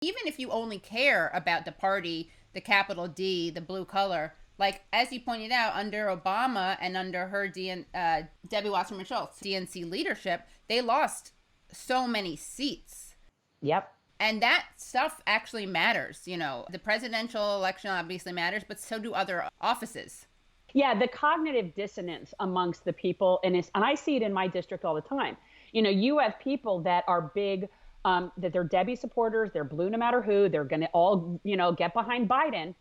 Even if you only care about the party, the capital D, the blue color, like as you pointed out, under Obama and under her Debbie Wasserman Shultz DNC leadership, they lost so many seats. Yep. And that stuff actually matters. You know, the presidential election obviously matters, but so do other offices. Yeah, the cognitive dissonance amongst the people, and I see it in my district all the time. You know, you have people that are big, that they're Debbie supporters, they're blue no matter who, they're going to all, get behind Biden.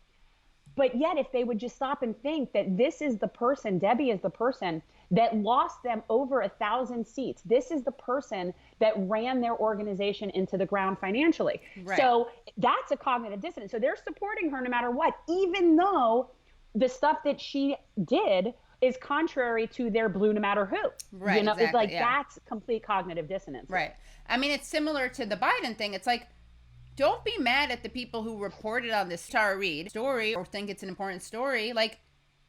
But yet, if they would just stop and think that this is the person, Debbie is the person that lost them over 1,000 seats. This is the person that ran their organization into the ground financially. Right. So that's a cognitive dissonance. So they're supporting her no matter what, even though the stuff that she did is contrary to their blue no matter who. Right. Exactly, it's like that's complete cognitive dissonance. Right. I mean, it's similar to the Biden thing. It's like, don't be mad at the people who reported on this Tara Reade story or think it's an important story. Like,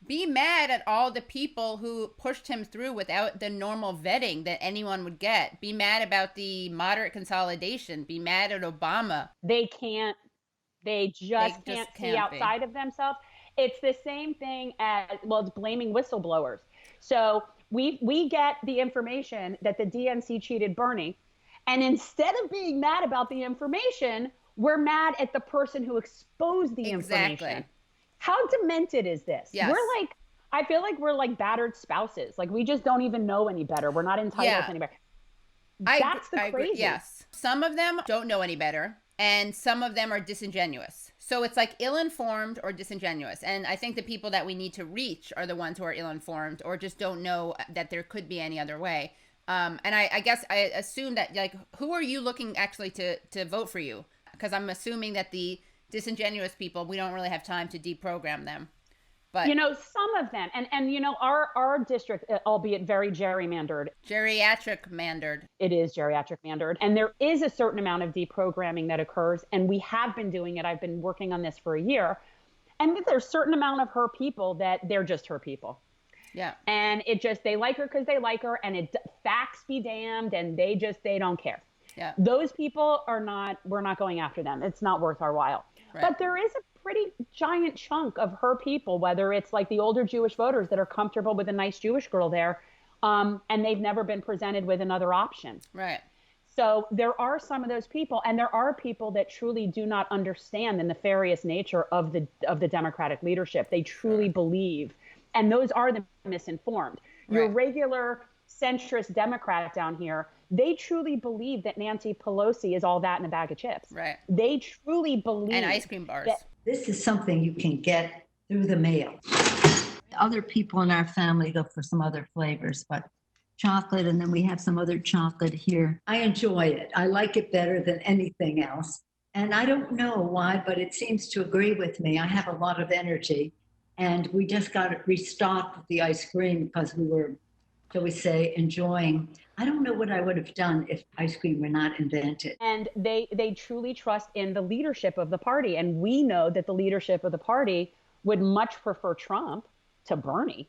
be mad at all the people who pushed him through without the normal vetting that anyone would get. Be mad about the moderate consolidation. Be mad at Obama. They just can't see outside of themselves. It's the same thing as, it's blaming whistleblowers. So we get the information that the DNC cheated Bernie. And instead of being mad about the information, we're mad at the person who exposed the information. How demented is this? Yes. I feel like we're like battered spouses. Like we just don't even know any better. We're not entitled to any better. That's the crazy. Yes. Some of them don't know any better, and some of them are disingenuous. So it's like ill-informed or disingenuous. And I think the people that we need to reach are the ones who are ill-informed or just don't know that there could be any other way. And I guess I assume that, like, who are you looking actually to vote for you? Because I'm assuming that the disingenuous people, we don't really have time to deprogram them. But some of them, and our district, albeit very gerrymandered. Geriatric mandered. It is geriatric mandered. And there is a certain amount of deprogramming that occurs. And we have been doing it. I've been working on this for a year. And there's a certain amount of her people that they're just her people. Yeah. And they like her because they like her, and facts be damned, and they don't care. Yeah. Those people we're not going after them. It's not worth our while. Right. But there is a pretty giant chunk of her people, whether it's like the older Jewish voters that are comfortable with a nice Jewish girl there, and they've never been presented with another option. Right. So there are some of those people, and there are people that truly do not understand the nefarious nature of the Democratic leadership. They truly believe. And those are the misinformed. Right. Your regular centrist Democrat down here, they truly believe that Nancy Pelosi is all that in a bag of chips. Right. They truly believe. And ice cream bars. This is something you can get through the mail. Other people in our family go for some other flavors, but chocolate, and then we have some other chocolate here. I enjoy it. I like it better than anything else. And I don't know why, but it seems to agree with me. I have a lot of energy. And we just got it restocked with the ice cream because we were, shall we say, enjoying. I don't know what I would have done if ice cream were not invented. And they truly trust in the leadership of the party. And we know that the leadership of the party would much prefer Trump to Bernie.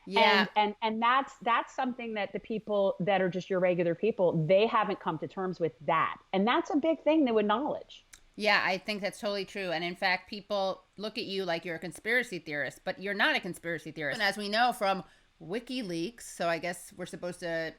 Yeah. And that's something that the people that are just your regular people, they haven't come to terms with that. And that's a big thing to acknowledge. Yeah, I think that's totally true. And in fact, people look at you like you're a conspiracy theorist, but you're not a conspiracy theorist. And as we know from WikiLeaks, so I guess we're supposed to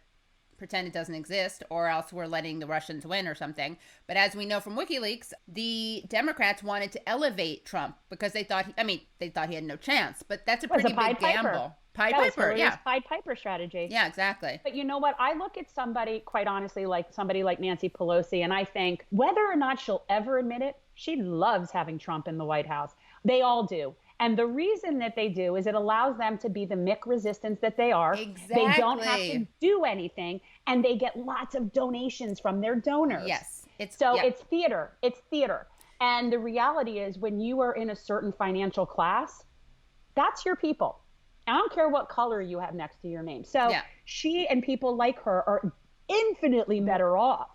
pretend it doesn't exist, or else we're letting the Russians win or something. But as we know from WikiLeaks, the Democrats wanted to elevate Trump because they thought he had no chance. But that's a pretty big gamble. Pied Piper, yeah. Pied Piper strategy. Yeah, exactly. But you know what? I look at somebody, quite honestly, like somebody like Nancy Pelosi, and I think whether or not she'll ever admit it, she loves having Trump in the White House. They all do. And the reason that they do is it allows them to be the Mick resistance that they are. Exactly. They don't have to do anything, and they get lots of donations from their donors. Yes. It's theater. It's theater. And the reality is when you are in a certain financial class, that's your people. I don't care what color you have next to your name. So she and people like her are infinitely better off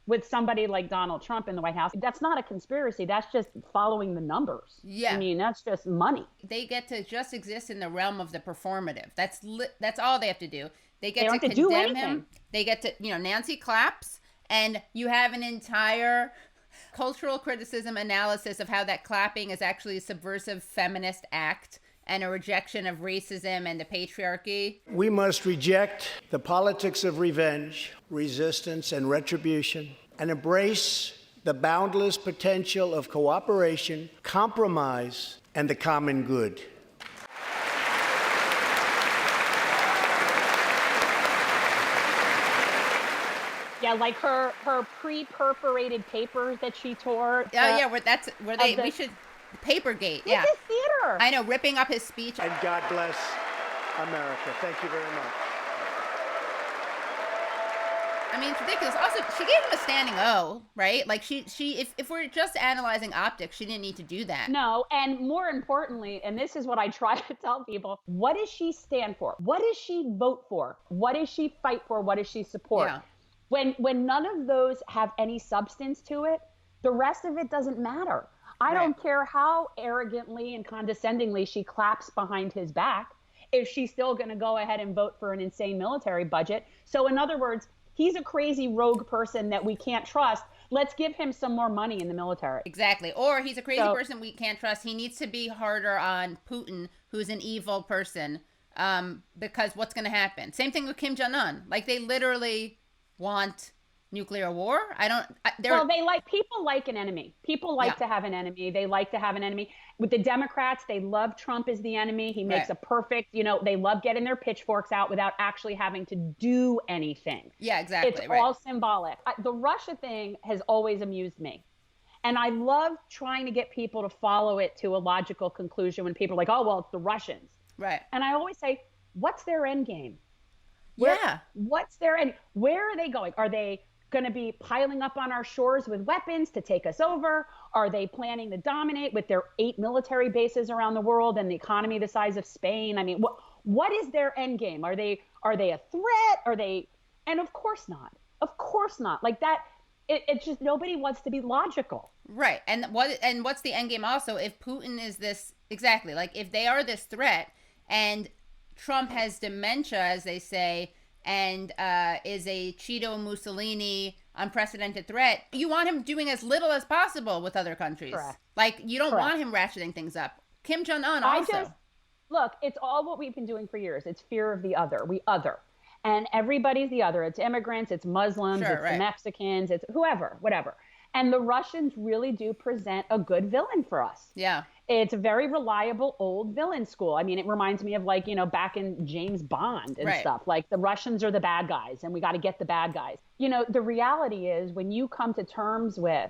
with somebody like Donald Trump in the White House. That's not a conspiracy. That's just following the numbers. Yeah. I mean, that's just money. They get to just exist in the realm of the performative. That's all they have to do. They get to condemn him. They get to, Nancy claps, and you have an entire Cultural criticism analysis of how that clapping is actually a subversive feminist act and a rejection of racism and the patriarchy. We must reject the politics of revenge, resistance, and retribution, and embrace the boundless potential of cooperation, compromise, and the common good. Yeah, like her pre-perforated papers that she tore. Oh yeah, we should Papergate. Yeah, this is theater. I know, ripping up his speech. And God bless America. Thank you very much. I mean, it's ridiculous. Also, she gave him a standing O, right? Like if we're just analyzing optics, she didn't need to do that. No, and more importantly, and this is what I try to tell people, what does she stand for? What does she vote for? What does she fight for? What does she support? Yeah. When none of those have any substance to it, the rest of it doesn't matter. I don't care how arrogantly and condescendingly she claps behind his back if she's still going to go ahead and vote for an insane military budget. So in other words, he's a crazy rogue person that we can't trust. Let's give him some more money in the military. Exactly. Or he's a crazy person we can't trust. He needs to be harder on Putin, who's an evil person, because what's going to happen? Same thing with Kim Jong-un. Like, they literally want nuclear war. People like an enemy. People like to have an enemy. They like to have an enemy. With the Democrats, they love Trump as the enemy. He makes a perfect, they love getting their pitchforks out without actually having to do anything. Yeah, exactly. It's all symbolic. The Russia thing has always amused me. And I love trying to get people to follow it to a logical conclusion when people are like, oh, well, it's the Russians. Right. And I always say, what's their end game? What's their end? Where are they going? Are they going to be piling up on our shores with weapons to take us over? Are they planning to dominate with their 8 military bases around the world and the economy the size of Spain? I mean, what is their end game? Are they a threat? Are they? And of course not. Of course not. Like that. It's just nobody wants to be logical. Right. And what's the end game also? If Putin is this, exactly, like if they are this threat and Trump has dementia, as they say, and is a Cheeto Mussolini unprecedented threat, you want him doing as little as possible with other countries. Correct. Like, you don't want him ratcheting things up. Kim Jong-un also. Look, it's all what we've been doing for years. It's fear of the other. We other. And everybody's the other. It's immigrants, it's Muslims, the Mexicans, it's whoever, whatever. And the Russians really do present a good villain for us. Yeah. It's a very reliable old villain school. I mean, it reminds me of back in James Bond and stuff. Like the Russians are the bad guys and we got to get the bad guys. The reality is when you come to terms with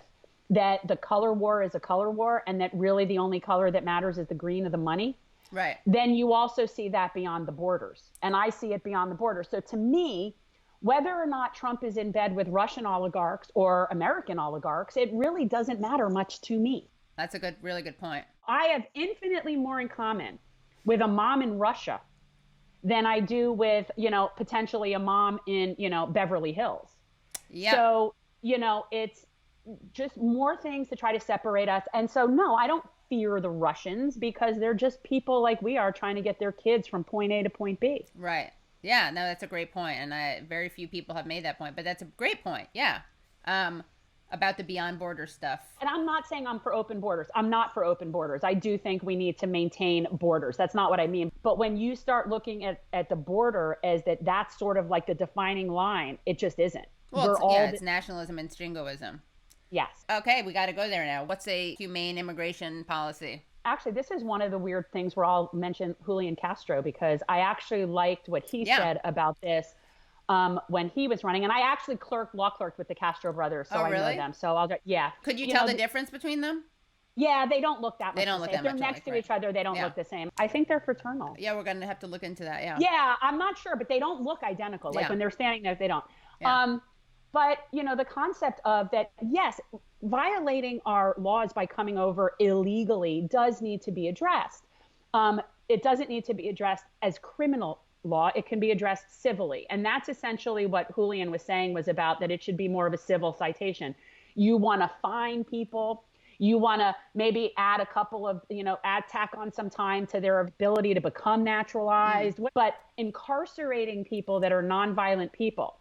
that the color war is a color war and that really the only color that matters is the green of the money. Right. Then you also see that beyond the borders. And I see it beyond the borders. So to me, whether or not Trump is in bed with Russian oligarchs or American oligarchs, it really doesn't matter much to me. That's a really good point. I have infinitely more in common with a mom in Russia than I do with, potentially a mom in, Beverly Hills. Yeah. So, it's just more things to try to separate us. And so, no, I don't fear the Russians because they're just people like we are trying to get their kids from point A to point B. Right. Yeah, no, that's a great point. And very few people have made that point, but that's a great point. Yeah. About the beyond border stuff. And I'm not saying I'm for open borders. I'm not for open borders. I do think we need to maintain borders. That's not what I mean. But when you start looking at the border as that's sort of like the defining line, it just isn't. Well, it's nationalism and jingoism. Yes. Okay, we got to go there now. What's a humane immigration policy? Actually, this is one of the weird things where I'll mention Julian Castro because I actually liked what he said about this. When he was running, and I actually law clerked with the Castro brothers, so I know them. So Could you tell the difference between them? Yeah, they don't look that much. They don't look that much. They're next to each other. They don't look the same. I think they're fraternal. Yeah, we're gonna have to look into that. Yeah. Yeah, I'm not sure, but they don't look identical. Like when they're standing there, they don't. Yeah. But the concept of that, yes, violating our laws by coming over illegally does need to be addressed. It doesn't need to be addressed as criminal law. It can be addressed civilly. And that's essentially what Julian was saying was about that it should be more of a civil citation. You want to fine people. You want to maybe add a couple of, tack on some time to their ability to become naturalized. But incarcerating people that are nonviolent people,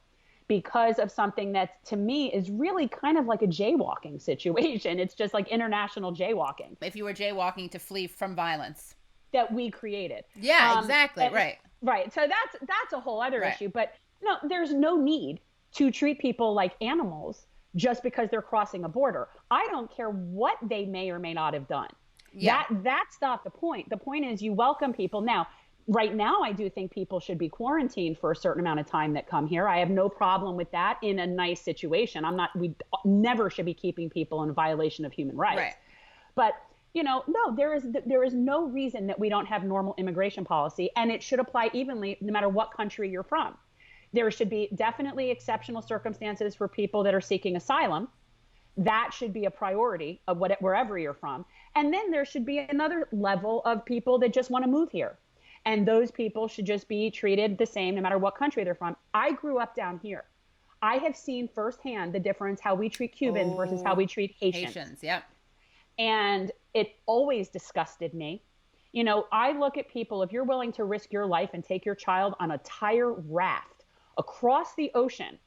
because of something that to me is really kind of like a jaywalking situation. It's just like international jaywalking. If you were jaywalking to flee from violence. That we created. Yeah, exactly. Right. Right. So that's a whole other Right. issue. But no, there's no need to treat people like animals just because they're crossing a border. I don't care what they may or may not have done. Yeah. That's not the point. The point is you welcome people. Now, right now, I do think people should be quarantined for a certain amount of time that come here. I have no problem with that in a nice situation. We never should be keeping people in violation of human rights. Right. But no, there is no reason that we don't have normal immigration policy, and it should apply evenly no matter what country you're from. There should be definitely exceptional circumstances for people that are seeking asylum. That should be a priority of wherever you're from. And then there should be another level of people that just want to move here. And those people should just be treated the same no matter what country they're from. I grew up down here. I have seen firsthand the difference how we treat Cubans versus how we treat Haitians. Yep. And it always disgusted me. I look at people, if you're willing to risk your life and take your child on a tire raft across the ocean,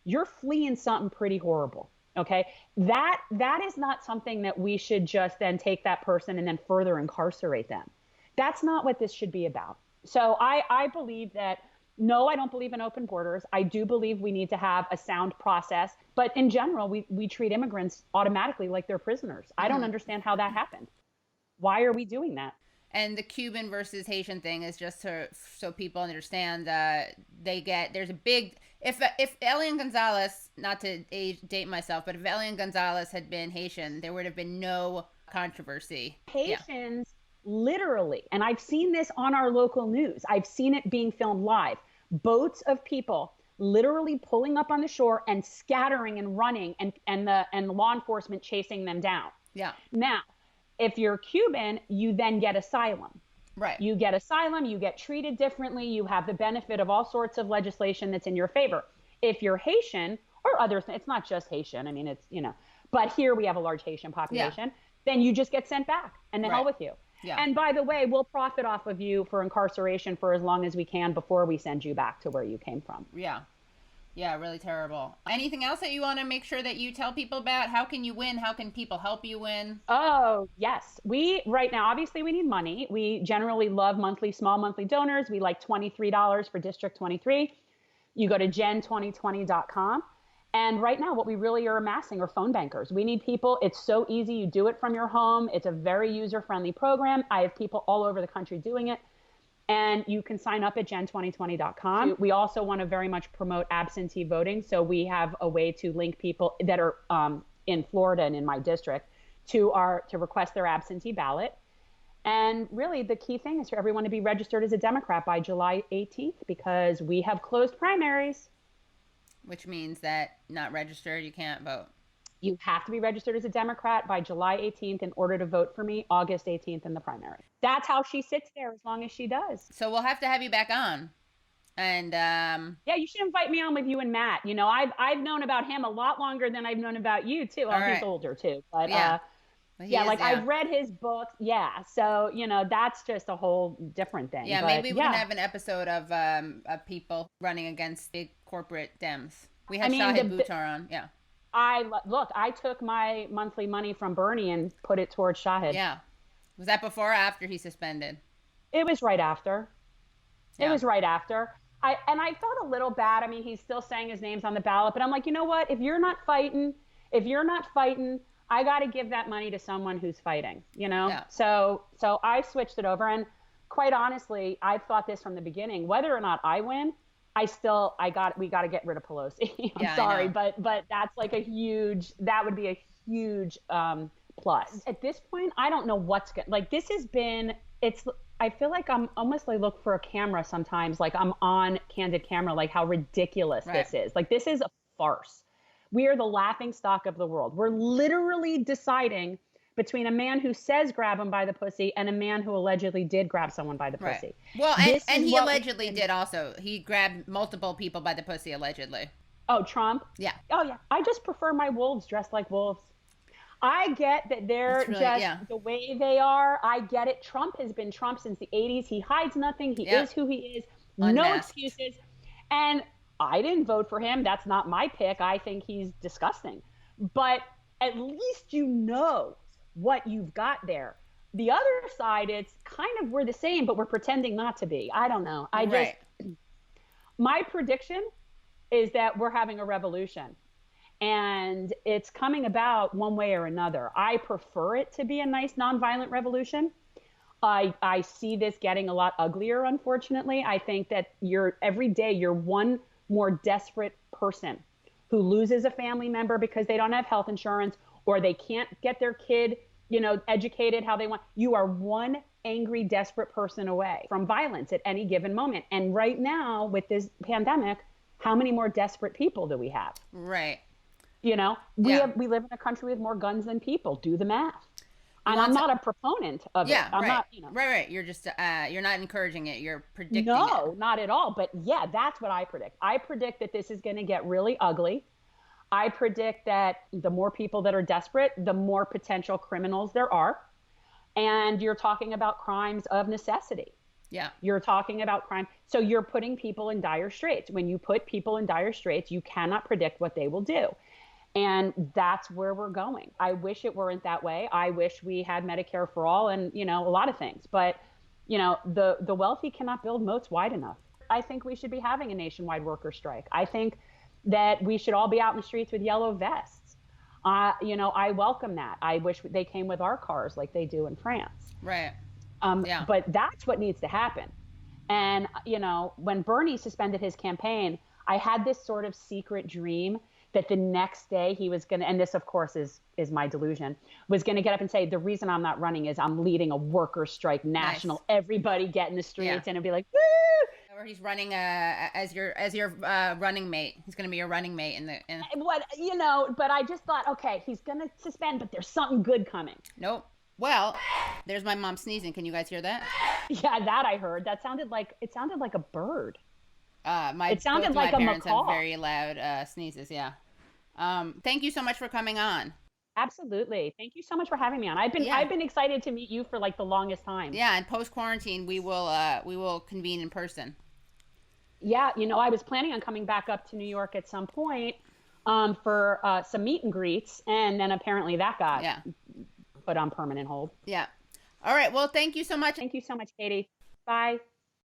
you're fleeing something pretty horrible. Okay. That is not something that we should just then take that person and then further incarcerate them. That's not what this should be about. So I believe that, no, I don't believe in open borders. I do believe we need to have a sound process. But in general, we treat immigrants automatically like they're prisoners. I don't understand how that happened. Why are we doing that? And the Cuban versus Haitian thing is just so people understand there's a big, if Elian Gonzalez, not to date myself, but if Elian Gonzalez had been Haitian, there would have been no controversy. Haitians literally, and I've seen this on our local news, I've seen it being filmed live, boats of people literally pulling up on the shore and scattering and running and law enforcement chasing them down. Yeah. Now, if you're Cuban, you then get asylum. Right. You get asylum, you get treated differently, you have the benefit of all sorts of legislation that's in your favor. If you're Haitian or others, it's not just Haitian, I mean, it's, but here we have a large Haitian population, then you just get sent back and the hell with you. Yeah. And by the way, we'll profit off of you for incarceration for as long as we can before we send you back to where you came from. Yeah. Yeah, really terrible. Anything else that you want to make sure that you tell people about? How can you win? How can people help you win? Oh, yes. Right now, obviously, we need money. We generally love small monthly donors. We like $23 for District 23. You go to gen2020.com. And right now, what we really are amassing are phone bankers. We need people. It's so easy. You do it from your home. It's a very user-friendly program. I have people all over the country doing it. And you can sign up at gen2020.com. We also want to very much promote absentee voting. So we have a way to link people that are in Florida and in my district to request their absentee ballot. And really, the key thing is for everyone to be registered as a Democrat by July 18th, because we have closed primaries. Which means that not registered, you can't vote. You have to be registered as a Democrat by July 18th in order to vote for me August 18th in the primary. That's how she sits there as long as she does. So we'll have to have you back on. And yeah, you should invite me on with you and Matt. I've known about him a lot longer than I've known about you too. Well, he's older too, but I've read his books. Yeah, so that's just a whole different thing. Yeah, maybe we can have an episode of people running against big corporate Dems. We had Shahid Buttar on. Yeah. I took my monthly money from Bernie and put it towards Shahid. Yeah. Was that before or after he suspended? It was right after. Yeah. It was right after. I felt a little bad. I mean, he's still saying his name's on the ballot, but I'm like, you know what? If you're not fighting, I got to give that money to someone who's fighting, Yeah. So I switched it over. And quite honestly, I've thought this from the beginning, whether or not I win, we got to get rid of Pelosi. I'm sorry, but that's like that would be a huge plus. At this point, I don't know what's good. Like I feel like I'm almost like look for a camera sometimes, like I'm on candid camera, like how ridiculous this is. Like this is a farce. We are the laughing stock of the world. We're literally deciding between a man who says grab him by the pussy and a man who allegedly did grab someone by the pussy. Well, and he allegedly did also. He grabbed multiple people by the pussy, allegedly. Oh, Trump? Yeah. Oh, yeah. I just prefer my wolves dressed like wolves. I get that they're the way they are. I get it. Trump has been Trump since the 80s. He hides nothing. He is who he is. Unmasked. No excuses. And I didn't vote for him. That's not my pick. I think he's disgusting. But at least you know what you've got there. The other side, it's kind of, we're the same, but we're pretending not to be. I don't know. My prediction is that we're having a revolution, and it's coming about one way or another. I prefer it to be a nice nonviolent revolution. I see this getting a lot uglier, unfortunately. I think that every day you're one more desperate person who loses a family member because they don't have health insurance, or they can't get their kid, educated how they want. You are one angry, desperate person away from violence at any given moment. And right now with this pandemic, how many more desperate people do we have? Right. We live in a country with more guns than people. Do the math. And I'm not a proponent of it. I'm not, Right. You're just, you're not encouraging it. You're predicting it. No, not at all. But yeah, that's what I predict. I predict that this is going to get really ugly. I predict that the more people that are desperate, the more potential criminals there are. And you're talking about crimes of necessity. Yeah. You're talking about crime. So you're putting people in dire straits. When you put people in dire straits, you cannot predict what they will do. And that's where we're going. I wish it weren't that way. I wish we had Medicare for all and, a lot of things. But, the wealthy cannot build moats wide enough. I think we should be having a nationwide worker strike. I think that we should all be out in the streets with yellow vests. I welcome that. I wish they came with our cars like they do in France. Right. But that's what needs to happen. And, when Bernie suspended his campaign, I had this sort of secret dream that the next day he was going to, and this of course is my delusion, was going to get up and say, the reason I'm not running is I'm leading a worker strike national. Nice. Everybody get in the streets, and it'll be like, woo! Or he's running as your running mate. He's going to be your running mate but I just thought, okay, he's going to suspend, but there's something good coming. Nope. Well, there's my mom sneezing. Can you guys hear that? Yeah, that I heard. It sounded like a bird. It sounded like my parents have very loud sneezes. Yeah. Thank you so much for coming on. Absolutely. Thank you so much for having me on. I've been excited to meet you for like the longest time. Yeah, and post quarantine we will convene in person. Yeah, I was planning on coming back up to New York at some point for some meet and greets, and then apparently that got put on permanent hold. Yeah. All right. Well, thank you so much. Thank you so much, Katie. Bye.